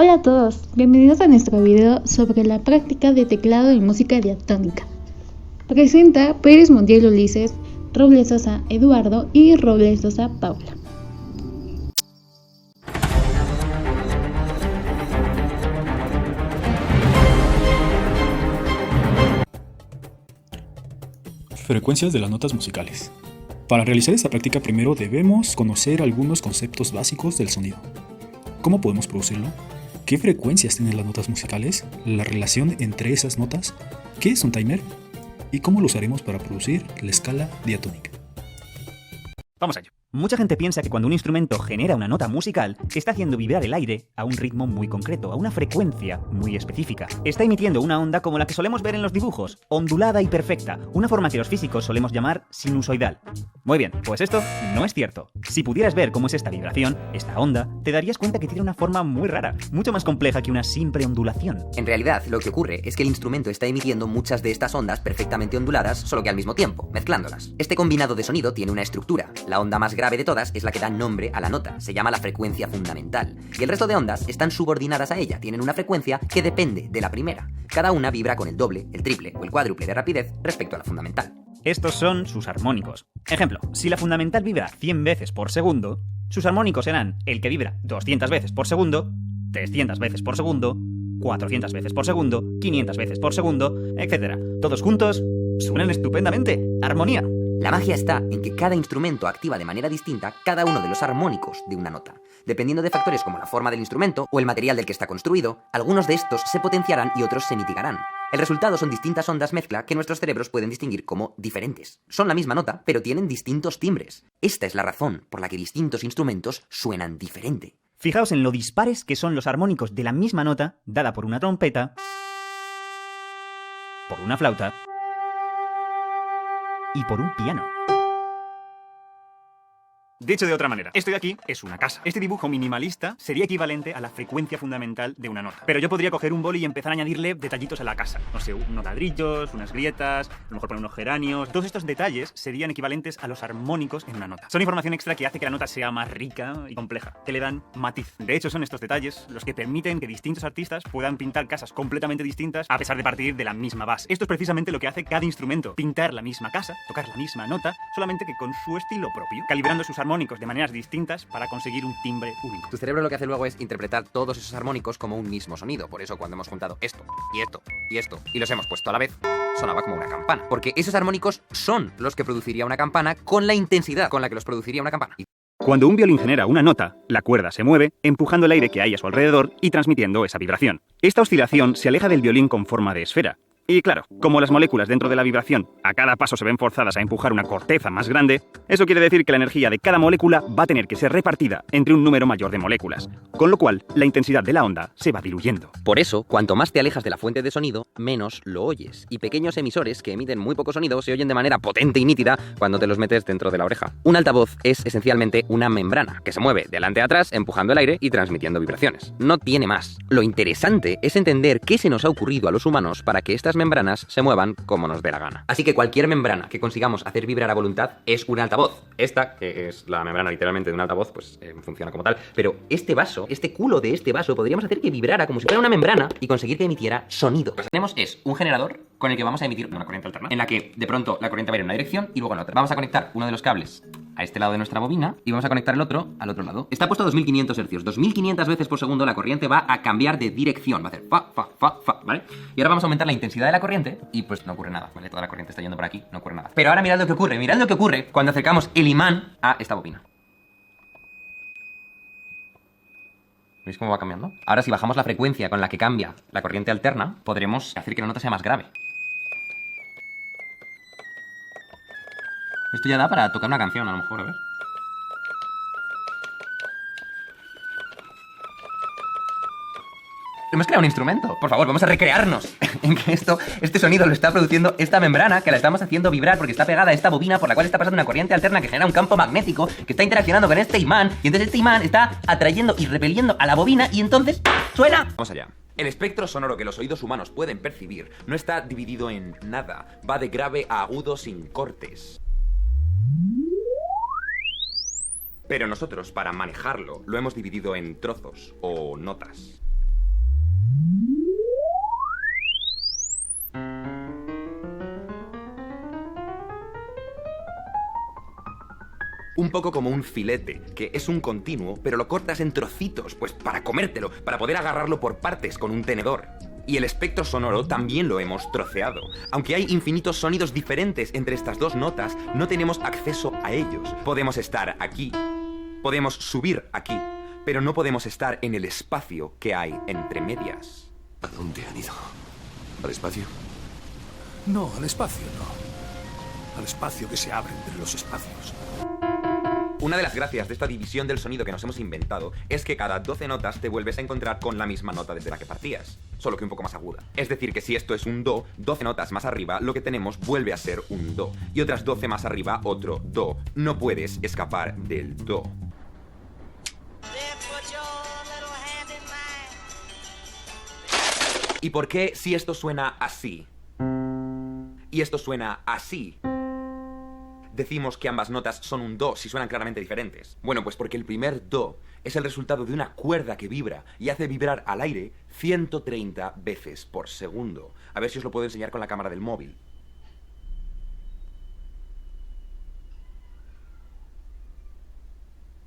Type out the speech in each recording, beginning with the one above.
Hola a todos, bienvenidos a nuestro video sobre la práctica de teclado y música diatónica. Presenta Pérez Montiel Ulises, Robles Sosa Eduardo y Robles Sosa Paula. Frecuencias de las notas musicales. Para realizar esta práctica primero debemos conocer algunos conceptos básicos del sonido. ¿Cómo podemos producirlo? ¿Qué frecuencias tienen las notas musicales? ¿La relación entre esas notas? ¿Qué es un timer? ¿Y cómo lo usaremos para producir la escala diatónica? Vamos a ello. Mucha gente piensa que cuando un instrumento genera una nota musical, está haciendo vibrar el aire a un ritmo muy concreto, a una frecuencia muy específica. Está emitiendo una onda como la que solemos ver en los dibujos, ondulada y perfecta, una forma que los físicos solemos llamar sinusoidal. Muy bien, pues esto no es cierto. Si pudieras ver cómo es esta vibración, esta onda, te darías cuenta que tiene una forma muy rara, mucho más compleja que una simple ondulación. En realidad, lo que ocurre es que el instrumento está emitiendo muchas de estas ondas perfectamente onduladas, solo que al mismo tiempo, mezclándolas. Este combinado de sonido tiene una estructura. La onda más grave de todas es la que da nombre a la nota, se llama la frecuencia fundamental, y el resto de ondas están subordinadas a ella, tienen una frecuencia que depende de la primera. Cada una vibra con el doble, el triple o el cuádruple de rapidez respecto a la fundamental. Estos son sus armónicos. Ejemplo, si la fundamental vibra 100 veces por segundo, sus armónicos serán el que vibra 200 veces por segundo, 300 veces por segundo, 400 veces por segundo, 500 veces por segundo, etc. Todos juntos suenan estupendamente. Armonía. La magia está en que cada instrumento activa de manera distinta cada uno de los armónicos de una nota. Dependiendo de factores como la forma del instrumento o el material del que está construido, algunos de estos se potenciarán y otros se mitigarán. El resultado son distintas ondas mezcla que nuestros cerebros pueden distinguir como diferentes. Son la misma nota, pero tienen distintos timbres. Esta es la razón por la que distintos instrumentos suenan diferente. Fijaos en lo dispares que son los armónicos de la misma nota dada por una trompeta, por una flauta y por un piano. Dicho de otra manera, esto de aquí es una casa. Este dibujo minimalista sería equivalente a la frecuencia fundamental de una nota. Pero yo podría coger un boli y empezar a añadirle detallitos a la casa. No sé, unos ladrillos, unas grietas, a lo mejor poner unos geranios. Todos estos detalles serían equivalentes a los armónicos en una nota. Son información extra que hace que la nota sea más rica y compleja, que le dan matiz. De hecho, son estos detalles los que permiten que distintos artistas puedan pintar casas completamente distintas a pesar de partir de la misma base. Esto es precisamente lo que hace cada instrumento. Pintar la misma casa, tocar la misma nota, solamente que con su estilo propio, calibrando sus armónicos de maneras distintas para conseguir un timbre único. Tu cerebro lo que hace luego es interpretar todos esos armónicos como un mismo sonido. Por eso cuando hemos juntado esto, y esto, y esto, y los hemos puesto a la vez, sonaba como una campana. Porque esos armónicos son los que produciría una campana con la intensidad con la que los produciría una campana. Cuando un violín genera una nota, la cuerda se mueve, empujando el aire que hay a su alrededor y transmitiendo esa vibración. Esta oscilación se aleja del violín con forma de esfera. Y claro, como las moléculas dentro de la vibración a cada paso se ven forzadas a empujar una corteza más grande, eso quiere decir que la energía de cada molécula va a tener que ser repartida entre un número mayor de moléculas, con lo cual la intensidad de la onda se va diluyendo. Por eso, cuanto más te alejas de la fuente de sonido, menos lo oyes. Y pequeños emisores que emiten muy poco sonido se oyen de manera potente y nítida cuando te los metes dentro de la oreja. Un altavoz es esencialmente una membrana que se mueve de delante a atrás empujando el aire y transmitiendo vibraciones. No tiene más. Lo interesante es entender qué se nos ha ocurrido a los humanos para que estas membranas se muevan como nos dé la gana. Así que cualquier membrana que consigamos hacer vibrar a voluntad es un altavoz. Esta, que es la membrana literalmente de un altavoz, pues funciona como tal. Pero este vaso, este culo de este vaso, podríamos hacer que vibrara como si fuera una membrana y conseguir que emitiera sonido. Lo que tenemos es un generador con el que vamos a emitir una corriente alterna, en la que de pronto la corriente va a ir en una dirección y luego en otra. Vamos a conectar uno de los cables a este lado de nuestra bobina y vamos a conectar el otro al otro lado. Está puesto a 2500 Hz. 2500 veces por segundo la corriente va a cambiar de dirección. Va a hacer fa, fa, fa, fa, ¿vale? Y ahora vamos a aumentar la intensidad de la corriente y pues no ocurre nada, ¿vale? Toda la corriente está yendo por aquí, no ocurre nada. Pero ahora mirad lo que ocurre cuando acercamos el imán a esta bobina. ¿Veis cómo va cambiando? Ahora si bajamos la frecuencia con la que cambia la corriente alterna, podremos hacer que la nota sea más grave. Esto ya da para tocar una canción, a lo mejor, a ver. Hemos creado un instrumento. Por favor, vamos a recrearnos en que este sonido lo está produciendo esta membrana que la estamos haciendo vibrar porque está pegada a esta bobina por la cual está pasando una corriente alterna que genera un campo magnético que está interaccionando con este imán y entonces este imán está atrayendo y repeliendo a la bobina y entonces suena. Vamos allá. El espectro sonoro que los oídos humanos pueden percibir no está dividido en nada. Va de grave a agudo sin cortes. Pero nosotros, para manejarlo, lo hemos dividido en trozos o notas. Un poco como un filete, que es un continuo, pero lo cortas en trocitos, pues para comértelo, para poder agarrarlo por partes con un tenedor. Y el espectro sonoro también lo hemos troceado. Aunque hay infinitos sonidos diferentes entre estas dos notas, no tenemos acceso a ellos. Podemos estar aquí, podemos subir aquí, pero no podemos estar en el espacio que hay entre medias. ¿A dónde han ido? ¿Al espacio? No, al espacio no. Al espacio que se abre entre los espacios. Una de las gracias de esta división del sonido que nos hemos inventado es que cada 12 notas te vuelves a encontrar con la misma nota desde la que partías, solo que un poco más aguda. Es decir, que si esto es un do, 12 notas más arriba lo que tenemos vuelve a ser un do, y otras 12 más arriba otro do. No puedes escapar del do. ¿Y por qué si esto suena así y esto suena así, decimos que ambas notas son un do si suenan claramente diferentes? Bueno, pues porque el primer do es el resultado de una cuerda que vibra y hace vibrar al aire 130 veces por segundo. A ver si os lo puedo enseñar con la cámara del móvil.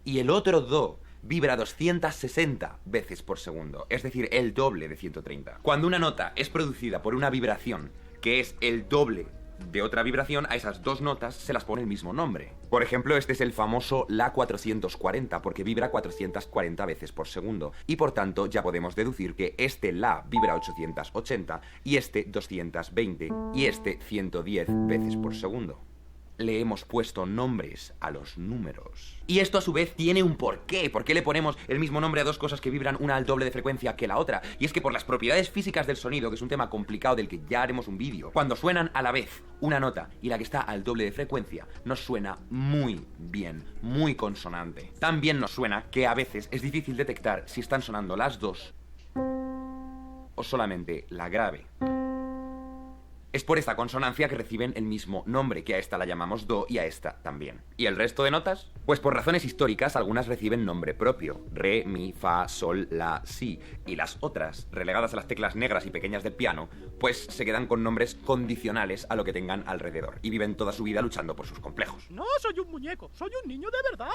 Y el otro do vibra 260 veces por segundo, es decir, el doble de 130. Cuando una nota es producida por una vibración que es el doble de otra vibración, a esas dos notas se las pone el mismo nombre. Por ejemplo, este es el famoso La 440, porque vibra 440 veces por segundo, y por tanto ya podemos deducir que este La vibra 880, y este 220, y este 110 veces por segundo. Le hemos puesto nombres a los números. Y esto a su vez tiene un porqué. ¿Por qué le ponemos el mismo nombre a dos cosas que vibran una al doble de frecuencia que la otra? Y es que por las propiedades físicas del sonido, que es un tema complicado del que ya haremos un vídeo, cuando suenan a la vez una nota y la que está al doble de frecuencia, nos suena muy bien, muy consonante. También nos suena que a veces es difícil detectar si están sonando las dos o solamente la grave. Es por esta consonancia que reciben el mismo nombre, que a esta la llamamos do y a esta también. ¿Y el resto de notas? Pues por razones históricas algunas reciben nombre propio: re, mi, fa, sol, la, si. Y las otras, relegadas a las teclas negras y pequeñas del piano, pues se quedan con nombres condicionales a lo que tengan alrededor y viven toda su vida luchando por sus complejos. No soy un muñeco, soy un niño de verdad.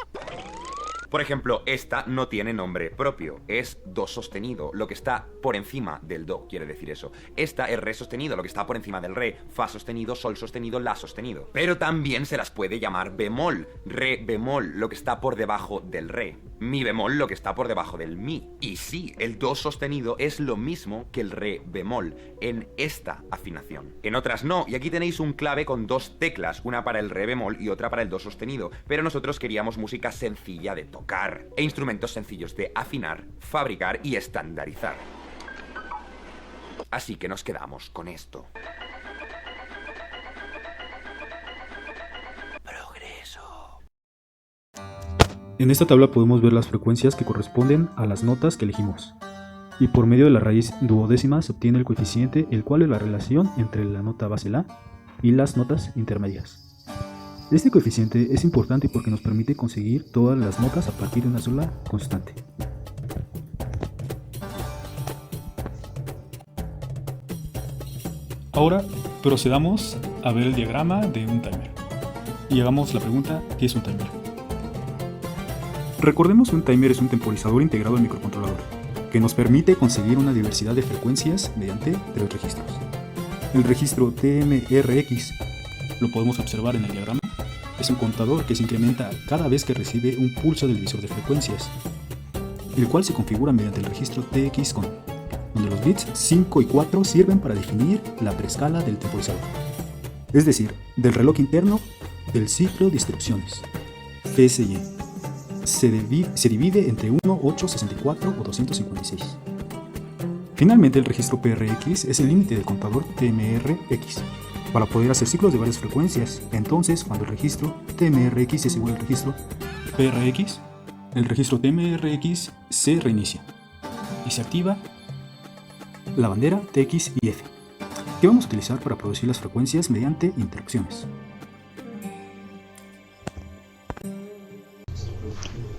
Por ejemplo, esta no tiene nombre propio, es do sostenido, lo que está por encima del do, quiere decir eso. Esta es re sostenido, lo que está por encima del re, fa sostenido, sol sostenido, la sostenido. Pero también se las puede llamar bemol, re bemol, lo que está por debajo del re, mi bemol, lo que está por debajo del mi. Y sí, el do sostenido es lo mismo que el re bemol en esta afinación. En otras no, y aquí tenéis un clave con dos teclas, una para el re bemol y otra para el do sostenido, pero nosotros queríamos música sencilla de tocar e instrumentos sencillos de afinar, fabricar y estandarizar. Así que nos quedamos con esto. Progreso. En esta tabla podemos ver las frecuencias que corresponden a las notas que elegimos. Y por medio de la raíz duodécima se obtiene el coeficiente, el cual es la relación entre la nota base La y las notas intermedias. Este coeficiente es importante porque nos permite conseguir todas las notas a partir de una sola constante. Ahora procedamos a ver el diagrama de un timer. Y hagamos la pregunta: ¿qué es un timer? Recordemos que un timer es un temporizador integrado al microcontrolador, que nos permite conseguir una diversidad de frecuencias mediante 3 registros. El registro TMRX lo podemos observar en el diagrama. Es un contador que se incrementa cada vez que recibe un pulso del divisor de frecuencias, el cual se configura mediante el registro TXCON, donde los bits 5 y 4 sirven para definir la preescala del temporizador, es decir, del reloj interno del ciclo de instrucciones, PSY. Se divide entre 1, 8, 64 o 256. Finalmente, el registro PRX es el límite del contador TMRX, para poder hacer ciclos de varias frecuencias. Entonces, cuando el registro TMRX es igual al registro PRX, el registro TMRX se reinicia y se activa la bandera TX y F, que vamos a utilizar para producir las frecuencias mediante interrupciones.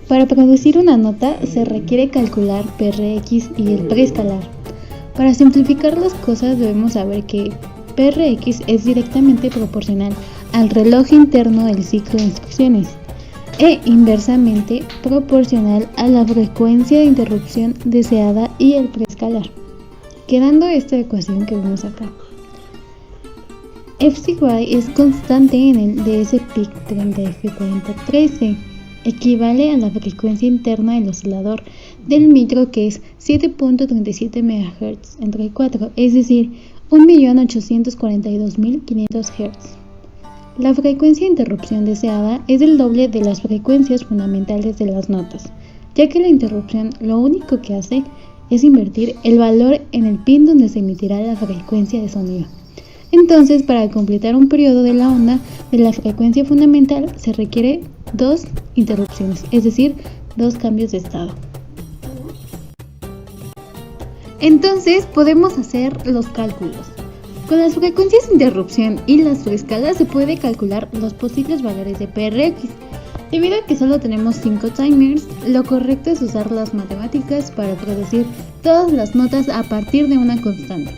Para producir una nota se requiere calcular PRX y el preescalar. Para simplificar las cosas debemos saber que PRX es directamente proporcional al reloj interno del ciclo de instrucciones e inversamente proporcional a la frecuencia de interrupción deseada y el preescalar, quedando esta ecuación que vemos acá. FCY es constante en el DSPIC 30F4013, equivale a la frecuencia interna del oscilador del micro, que es 7.37 MHz entre 4, es decir, 1.842.500 Hz. La frecuencia de interrupción deseada es el doble de las frecuencias fundamentales de las notas, ya que la interrupción lo único que hace es invertir el valor en el pin donde se emitirá la frecuencia de sonido. Entonces, para completar un periodo de la onda de la frecuencia fundamental se requiere 2 interrupciones, es decir, 2 cambios de estado. Entonces podemos hacer los cálculos. Con las frecuencias de interrupción y las preescalas se puede calcular los posibles valores de PRX. Debido a que solo tenemos 5 timers, lo correcto es usar las matemáticas para producir todas las notas a partir de una constante.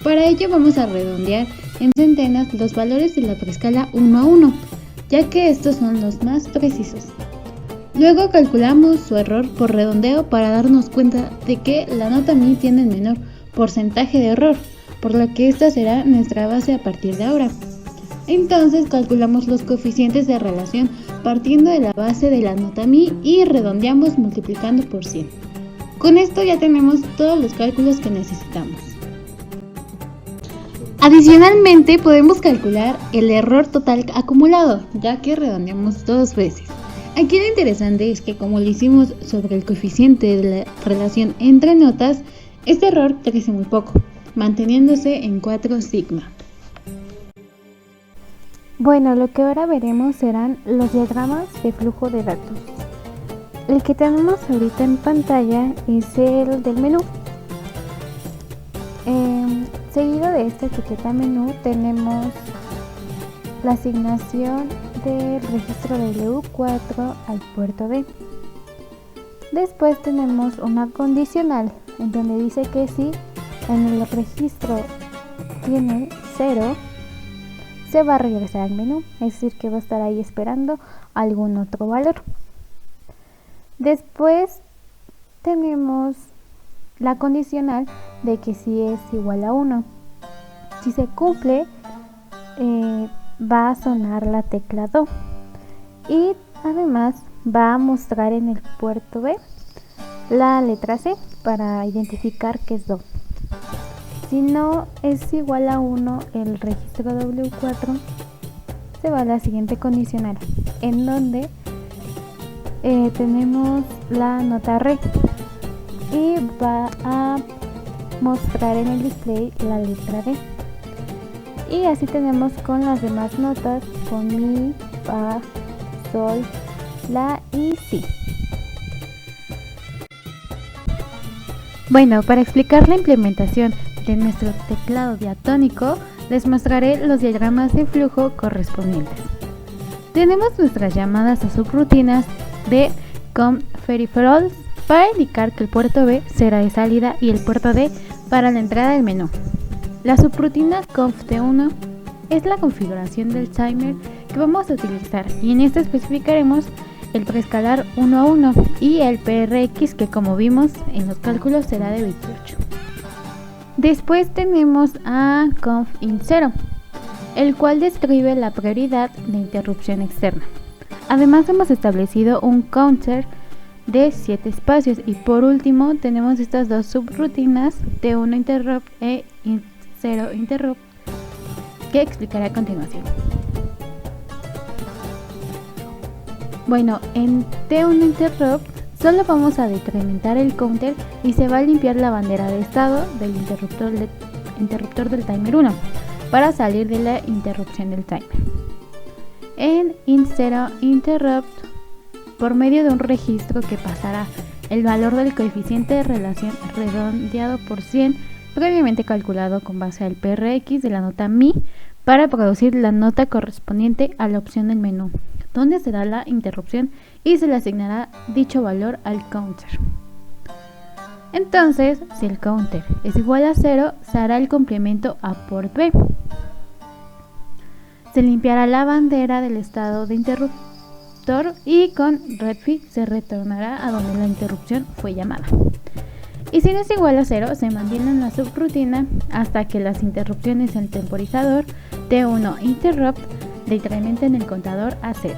Para ello vamos a redondear en centenas los valores de la preescala 1 a 1, ya que estos son los más precisos. Luego calculamos su error por redondeo para darnos cuenta de que la nota Mi tiene el menor porcentaje de error, por lo que esta será nuestra base a partir de ahora. Entonces calculamos los coeficientes de relación partiendo de la base de la nota Mi y redondeamos multiplicando por 100. Con esto ya tenemos todos los cálculos que necesitamos. Adicionalmente podemos calcular el error total acumulado, ya que redondeamos 2 veces. Aquí lo interesante es que como lo hicimos sobre el coeficiente de la relación entre notas, este error crece muy poco, manteniéndose en 4 sigma. Bueno, lo que ahora veremos serán los diagramas de flujo de datos. El que tenemos ahorita en pantalla es el del menú. Seguido de esta etiqueta menú tenemos la asignación del registro W4 al puerto D. Después tenemos una condicional en donde dice que si en el registro tiene 0, se va a regresar al menú, es decir que va a estar ahí esperando algún otro valor. Después tenemos la condicional de que si es igual a 1. Si se cumple, va a sonar la tecla Do y además va a mostrar en el puerto B la letra C para identificar que es Do. Si no es igual a 1 el registro W4, se va a la siguiente condicional en donde tenemos la nota Re y va a mostrar en el display la letra D. Y así tenemos con las demás notas, con Mi, Fa, Sol, La y Si. Bueno, para explicar la implementación de nuestro teclado diatónico, les mostraré los diagramas de flujo correspondientes. Tenemos nuestras llamadas a subrutinas de COM Peripherals para indicar que el puerto B será de salida y el puerto D para la entrada del menú. La subrutina conft1 es la configuración del timer que vamos a utilizar y en esta especificaremos el preescalar 1 a 1 y el PRX, que como vimos en los cálculos será de 28. Después tenemos a confin0, el cual describe la prioridad de interrupción externa. Además hemos establecido un counter de 7 espacios y por último tenemos estas dos subrutinas T1 interrupt e 0 interrupt que explicaré a continuación. Bueno, en T1 interrupt solo vamos a decrementar el counter y se va a limpiar la bandera de estado del interruptor del timer 1 para salir de la interrupción del timer. En int0 interrupt, por medio de un registro que pasará el valor del coeficiente de relación redondeado por 100 previamente calculado con base al PRX de la nota Mi para producir la nota correspondiente a la opción del menú, donde será la interrupción y se le asignará dicho valor al counter. Entonces, si el counter es igual a 0, se hará el complemento A por B. Se limpiará la bandera del estado de interruptor y con readfix se retornará a donde la interrupción fue llamada. Y si no es igual a 0, se mantiene en la subrutina hasta que las interrupciones en el temporizador T1 interrupt decrementen el contador a 0.